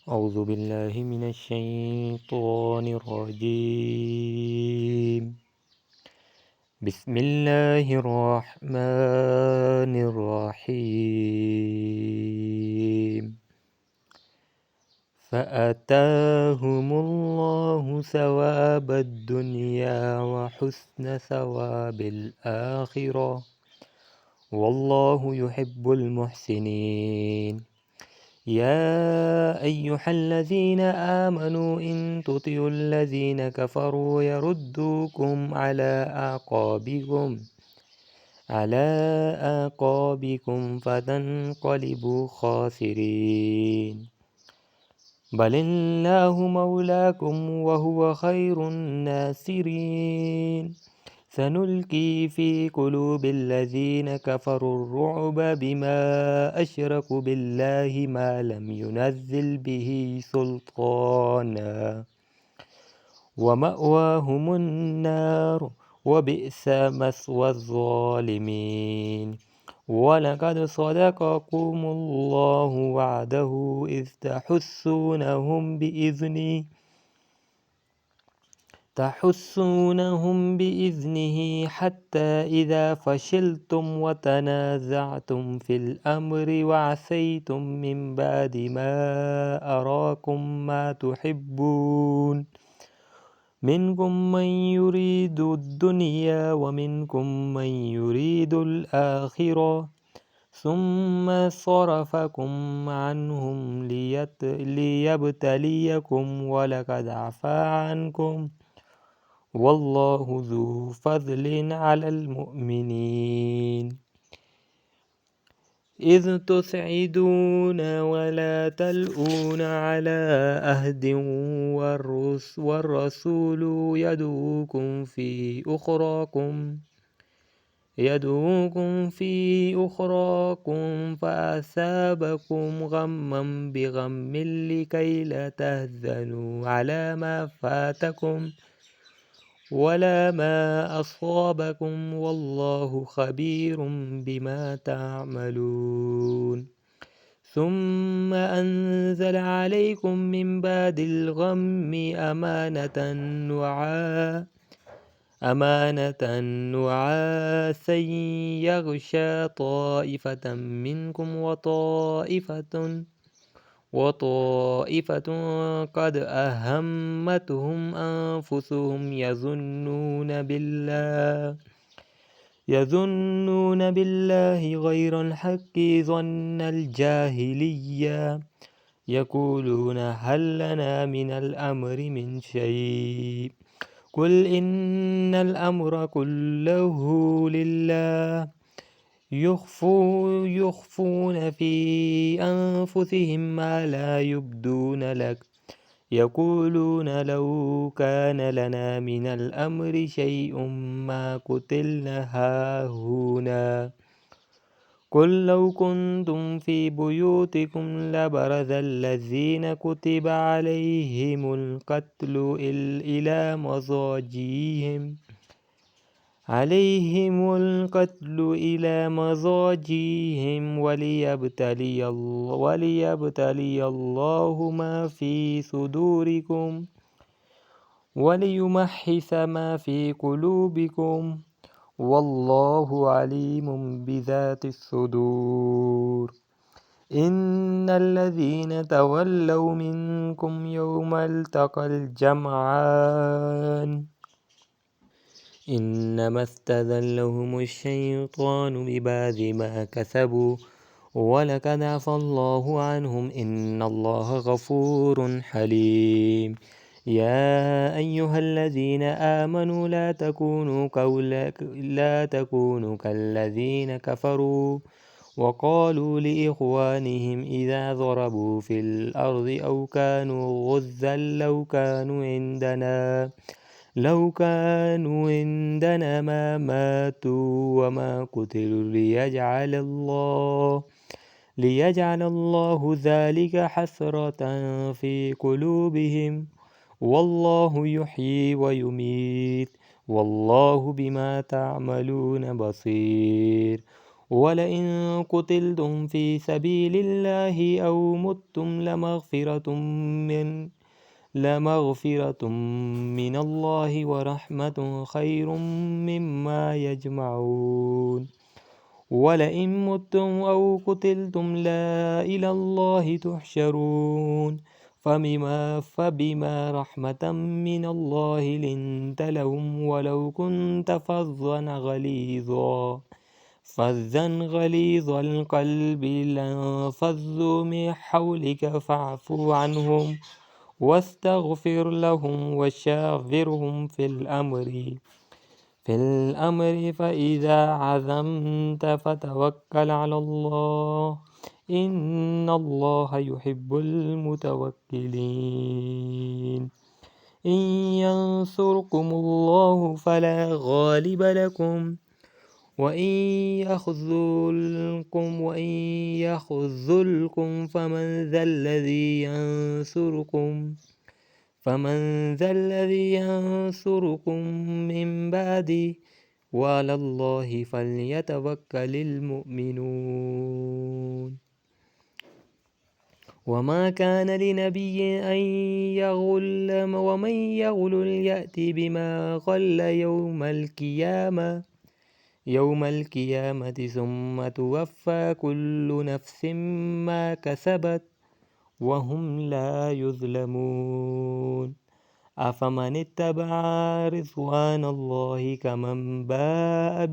أعوذ بالله من الشيطان الرجيم. بسم الله الرحمن الرحيم. فآتاهم الله ثواب الدنيا وحسن ثواب الآخرة، والله يحب المحسنين. يا أيها الذين آمنوا إن تطيعوا الذين كفروا يردوكم على أعقابكم فتنقلبوا خاسرين. بل الله مولاكم وهو خير الناصرين. سنلقي في قلوب الذين كفروا الرعب بما أشركوا بالله ما لم ينزل به سلطانا، ومأواهم النار وبئس مثوى الظالمين. ولقد صدقكم الله وعده إذ تحسونهم بإذنه حتى إذا فشلتم وتنازعتم في الأمر وعصيتم من بعد ما أراكم ما تحبون، منكم من يريد الدنيا ومنكم من يريد الآخرة، ثم صرفكم عنهم ليبتليكم ولقد عفا عنكم، والله ذو فضل على المؤمنين. إذ تصعدون ولا تلؤون على أحد والرسول يدعوكم في أخراكم فأصابكم غما بغم لكي لا تحزنوا على ما فاتكم ولا ما أصابكم، والله خبير بما تعملون. ثم أنزل عليكم من بعد الغم أمانة نعاسا يغشى طائفة منكم وطائفة قد أهمتهم أنفسهم يظنون بالله غير الحق ظن الجاهلية، يقولون هل لنا من الأمر من شيء، قل إن الأمر كله لله، يخفون في أنفسهم ما لا يبدون لك، يقولون لو كان لنا من الأمر شيء ما قتلنا هاهنا، قل لو كنتم في بيوتكم لبرز الذين كتب عليهم القتل إلى مضاجعهم وليبتلي الله ما في صدوركم وليمحص ما في قلوبكم، والله عليم بذات الصدور. إن الذين تولوا منكم يوم التقى الجمعان إنما استزلهم الشيطان ببعض ما كسبوا ولقد عفا الله عنهم إن الله غفور حليم. يا أيها الذين آمنوا لا تكونوا كالذين كفروا وقالوا لإخوانهم إذا ضربوا في الأرض أو كانوا غزا لو كانوا عندنا ما ماتوا وما قتلوا ليجعل الله ذلك حسرة في قلوبهم، والله يحيي ويميت والله بما تعملون بصير. ولئن قتلتم في سبيل الله أو متم لمغفرة من الله ورحمة خير مما يجمعون. ولئن متم أو قتلتم لا إلى الله تحشرون. فبما رحمة من الله لنت لهم ولو كنت فظا غليظ القلب لانفضوا من حولك فاعف عنهم واستغفر لهم وشاورهم في الأمر فإذا عزمت فتوكل على الله إن الله يحب المتوكلين. إن ينصركم الله فلا غالب لكم وإن يخذلكم فمن ذا الذي ينصركم من بعده وعلى الله فليتوكل المؤمنون. وما كان لنبي أن يغل ومن يغل يأت بما غل يوم القيامة ثم توفى كل نفس ما كسبت وهم لا يظلمون. أفمن اتبع رضوان الله كمن باء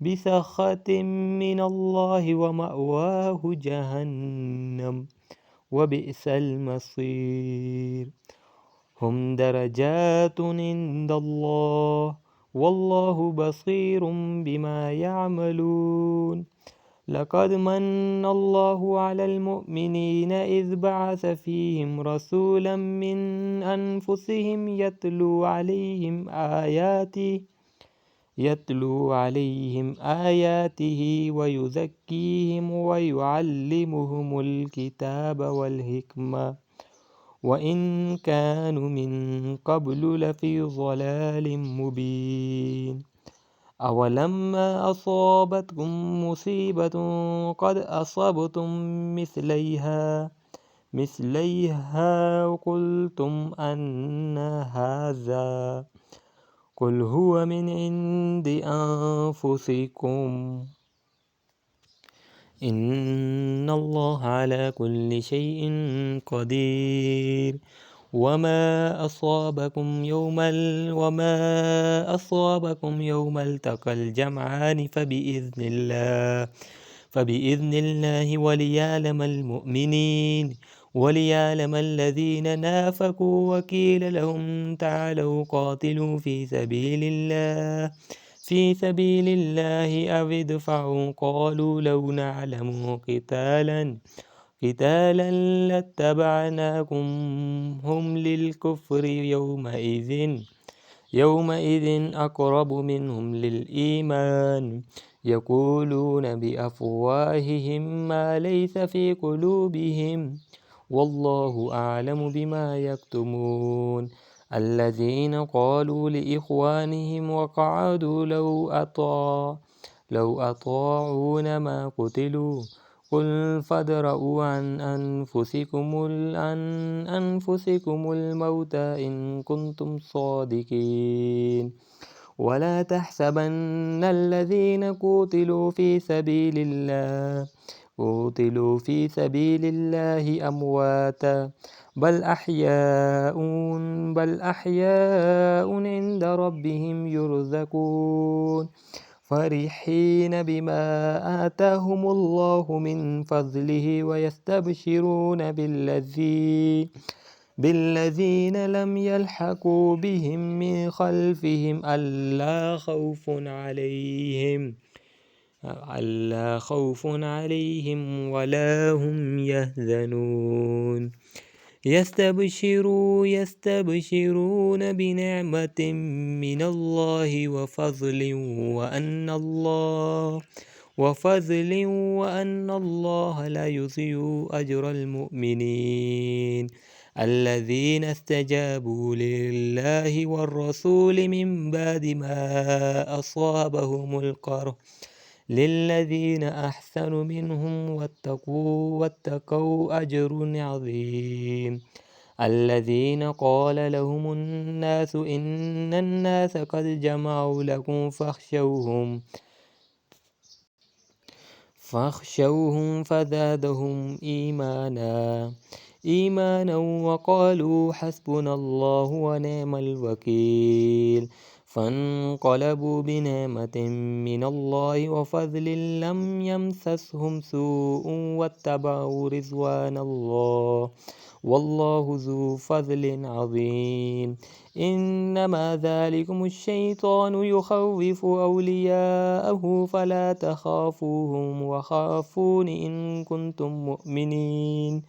بسخط من الله ومأواه جهنم وبئس المصير. هم درجات عند الله والله بصير بما يعملون. لقد من الله على المؤمنين إذ بعث فيهم رسولا من أنفسهم يتلو عليهم آياته ويزكيهم ويعلمهم الكتاب والحكمة وإن كانوا من قبل لفي ضلال مبين. أولما أصابتكم مصيبة قد أصبتم مثليها قلتم أن هذا قل هو من عند أنفسكم إن الله على كل شيء قدير. وما أصابكم يوم التقى الجمعان فبإذن الله وليعلم الذين نافقوا وقيل لهم تعالوا قاتلوا في سبيل الله أو ادفعوا قالوا لو نعلم قتالا لاتبعناكم هم للكفر يومئذ أقرب منهم للإيمان يقولون بأفواههم ما ليس في قلوبهم والله أعلم بما يكتمون. الذين قالوا لإخوانهم وقعدوا لو أطاعونا ما قتلوا قل فادرءوا عن أنفسكم الموت إن كنتم صادقين. ولا تحسبن الذين قتلوا في سبيل الله أمواتا بل أحياء عند ربهم يرزقون فرحين بما آتاهم الله من فضله ويستبشرون بالذين لم يلحقوا بهم من خلفهم ألا خوف عليهم ولا هم يحزنون. يستبشرون بنعمة من الله وفضل وأن الله لا يضيع أجر المؤمنين. الذين استجابوا لله والرسول من بعد ما أصابهم القرح للذين أحسنوا منهم واتقوا أجر عظيم الذين قال لهم الناس إن الناس قد جمعوا لكم فاخشوهم فزادهم إيمانا وقالوا حسبنا الله ونعم الوكيل فانقلبوا بنعمة من الله وفضل لم يمسسهم سوء واتبعوا رضوان الله والله ذو فضل عظيم إنما ذلكم الشيطان يخوف أولياءه فلا تخافوهم وخافون إن كنتم مؤمنين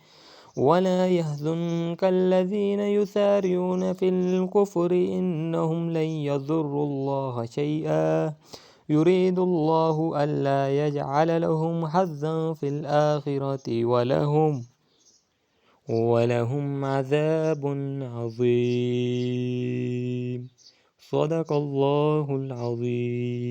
ولا يحزنك الذين يسارعون في الكفر إنهم لن يضروا الله شيئا يريد الله ألا يجعل لهم حظا في الآخرة ولهم عذاب عظيم صدق الله العظيم.